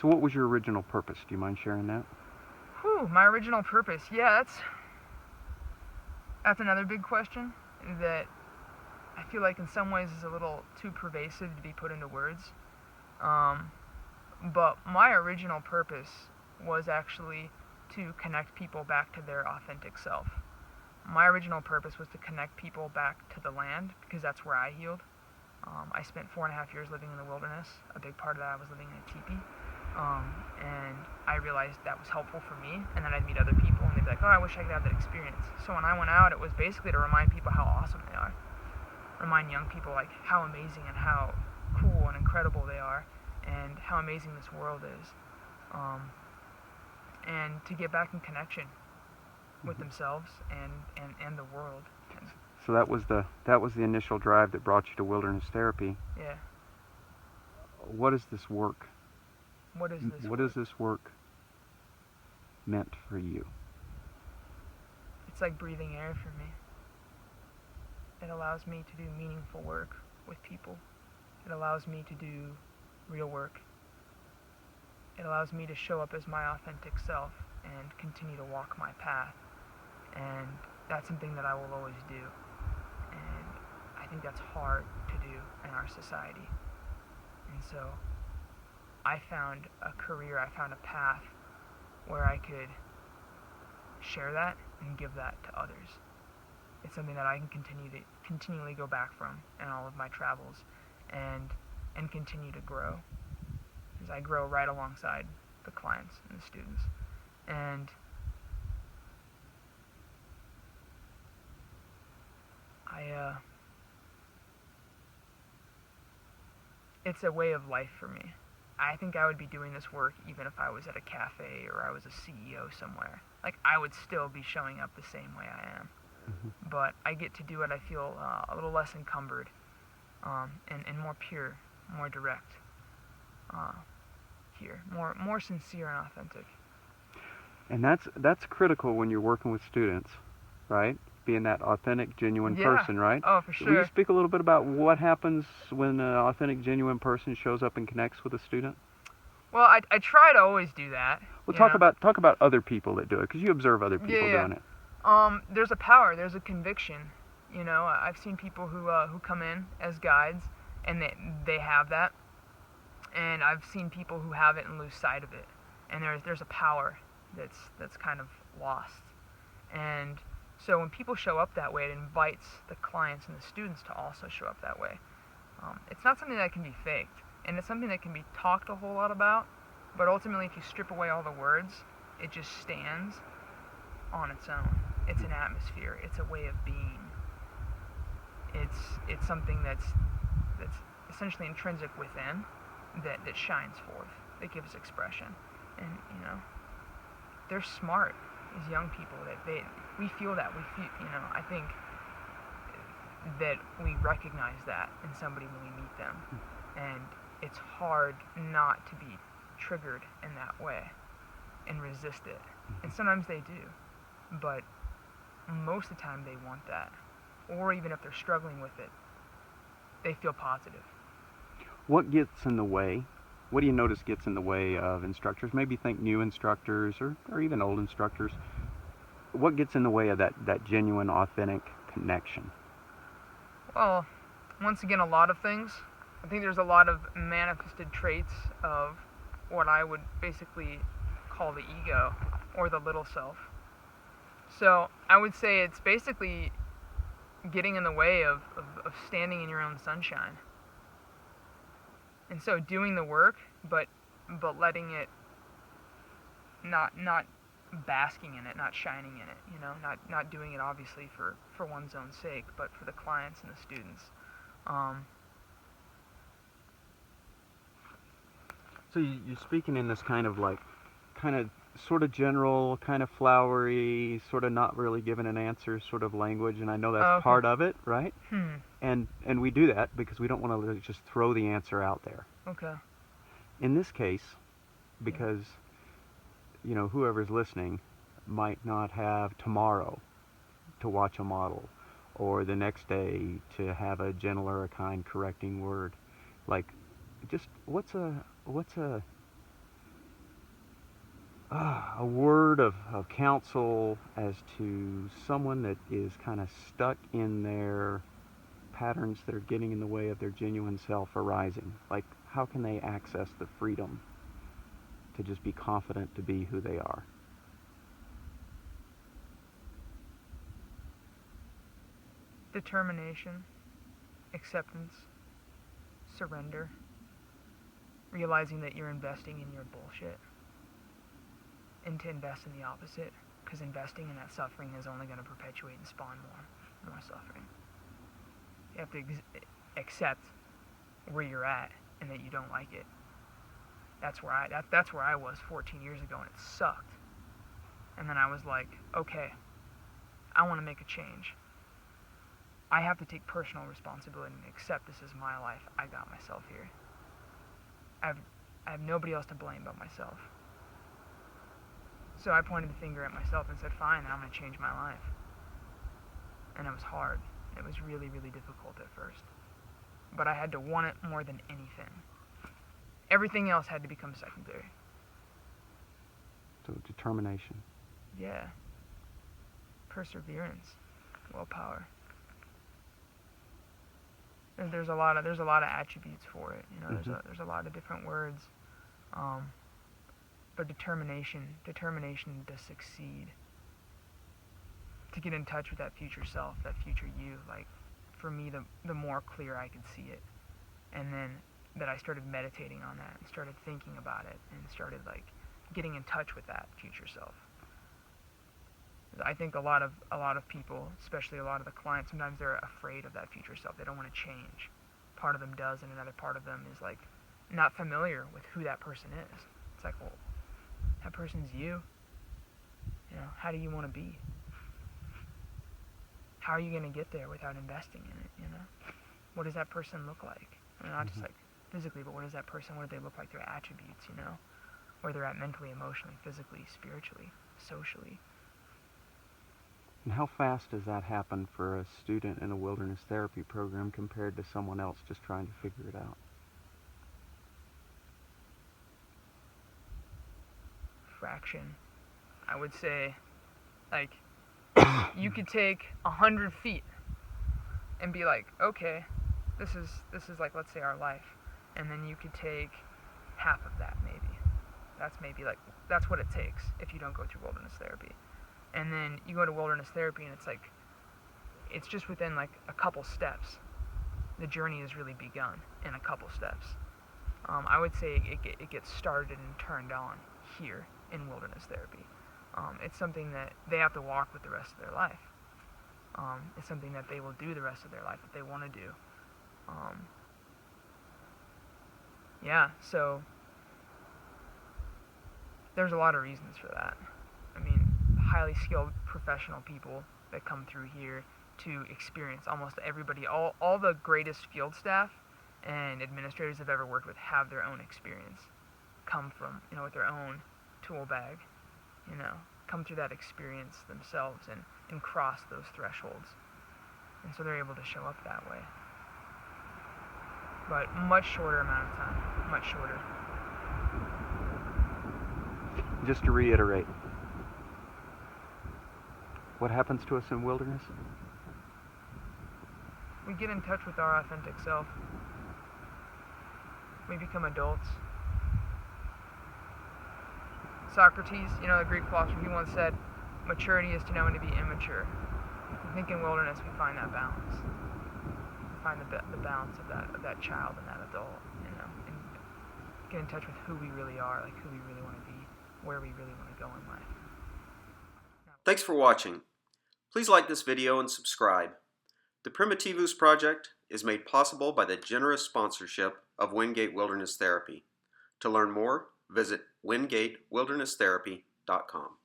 So what was your original purpose? Do you mind sharing that? Whew, my original purpose. Yeah, that's another big question that I feel like in some ways is a little too pervasive to be put into words. Um, but my original purpose was actually to connect people back to their authentic self. My original purpose was to connect people back to the land because that's where I healed. I spent 4.5 years living in the wilderness. A big part of that I was living in a teepee. And I realized that was helpful for me, and then I'd meet other people and they'd be like, oh, I wish I could have that experience. So when I went out, it was basically to remind people how awesome they are. Remind young people like how amazing and how cool and incredible they are, and how amazing this world is. And to get back in connection with themselves and the world. So that was the initial drive that brought you to wilderness therapy. Yeah. What is this work? What is this What work? is this work meant for you? It's like breathing air for me. It allows me to do meaningful work with people. It allows me to do real work. It allows me to show up as my authentic self and continue to walk my path. And that's something that I will always do. And I think that's hard to do in our society. And so I found a career, I found a path where I could share that and give that to others. It's something that I can continually go back from in all of my travels and continue to grow, as I grow right alongside the clients and the students. And it's a way of life for me. I think I would be doing this work even if I was at a cafe or I was a CEO somewhere. Like, I would still be showing up the same way I am. Mm-hmm. But I get to do it, I feel a little less encumbered, and more pure, more direct here, more sincere and authentic. And that's critical when you're working with students, right? Being that authentic, genuine person, right? Oh, for sure. Will you speak a little bit about what happens when an authentic, genuine person shows up and connects with a student? Well, I try to always do that. Well, talk about other people that do it, because you observe other people doing it. There's a power, there's a conviction. I've seen people who come in as guides, and they have that, and I've seen people who have it and lose sight of it, and there's a power that's kind of lost. And so when people show up that way, it invites the clients and the students to also show up that way. It's not something that can be faked, and it's something that can be talked a whole lot about, but ultimately if you strip away all the words, it just stands on its own. It's an atmosphere. It's a way of being. It's something that's essentially intrinsic within that shines forth, that gives expression. And they're smart, these young people. We feel that. I think that we recognize that in somebody when we meet them, and it's hard not to be triggered in that way and resist it. And sometimes they do, but most of the time they want that. Or even if they're struggling with it, they feel positive. What gets in the way? What do you notice gets in the way of instructors? Maybe think new instructors or even old instructors. What gets in the way of that genuine, authentic connection? Well, once again, a lot of things. I think there's a lot of manifested traits of what I would basically call the ego or the little self. So I would say it's basically getting in the way of standing in your own sunshine. And so doing the work, but letting it not basking in it, not shining in it, not doing it obviously for one's own sake, but for the clients and the students. So you're speaking in this kind of sort of general, kind of flowery, sort of not really giving an answer sort of language, and I know that's part of it, right? And we do that because we don't want to just throw the answer out there. Okay. In this case, because whoever's listening might not have tomorrow to watch a model, or the next day to have a gentle or a kind correcting word. Like, just what's a a word of counsel as to someone that is kind of stuck in their patterns that are getting in the way of their genuine self arising? Like, how can they access the freedom to just be confident to be who they are? Determination, acceptance, surrender, realizing that you're investing in your bullshit, and to invest in the opposite, because investing in that suffering is only going to perpetuate and spawn more suffering. You have to accept where you're at and that you don't like it. That's where I was 14 years ago, and it sucked. And then I was like, okay, I want to make a change. I have to take personal responsibility and accept this is my life. I got myself here. I have nobody else to blame but myself. So I pointed the finger at myself and said, fine, I'm going to change my life. And it was hard. It was really, really difficult at first. But I had to want it more than anything. Everything else had to become secondary. So determination. Yeah. Perseverance. Willpower. And there's a lot of attributes for it. You know, there's a lot of different words. But determination to succeed, to get in touch with that future self, that future you. Like, for me, the more clear I could see it, and then that I started meditating on that and started thinking about it and started like getting in touch with that future self. I think a lot of people, especially a lot of the clients, sometimes they're afraid of that future self. They don't want to change. Part of them does, and another part of them is like not familiar with who that person is. It's like, well, that person's you. You know, how do you want to be? How are you going to get there without investing in it, you know? What does that person look like? I mean, not just like physically, but what does that person, what do they look like, their attributes, you know? Where they're at mentally, emotionally, physically, spiritually, socially. And how fast does that happen for a student in a wilderness therapy program compared to someone else just trying to figure it out? Fraction. I would say, like, you could take 100 feet and be like, okay, this is like, let's say, our life, and then you could take half of that, maybe. That's what it takes if you don't go through wilderness therapy. And then you go to wilderness therapy, and it's like, it's just within like a couple steps. The journey has really begun in a couple steps. I would say it gets started and turned on here in wilderness therapy. It's something that they have to walk with the rest of their life. It's something that they will do the rest of their life if they want to do. Yeah, so there's a lot of reasons for that. I mean, highly skilled professional people that come through here to experience almost everybody, all the greatest field staff and administrators I've ever worked with have their own experience, come from, you know, with their own tool bag, you know, come through that experience themselves and cross those thresholds. And so they're able to show up that way. But much shorter amount of time, much shorter. Just to reiterate, what happens to us in wilderness? We get in touch with our authentic self. We become adults. Socrates, you know, the Greek philosopher, he once said, maturity is to know when to be immature. I think in wilderness we find that balance. We find the balance of that child and that adult, you know, and get in touch with who we really are, like who we really want to be, where we really want to go in life. Thanks for watching. Please like this video and subscribe. The Primitivus Project is made possible by the generous sponsorship of Wingate Wilderness Therapy. To learn more, visit wingatewilderness.therapy.com.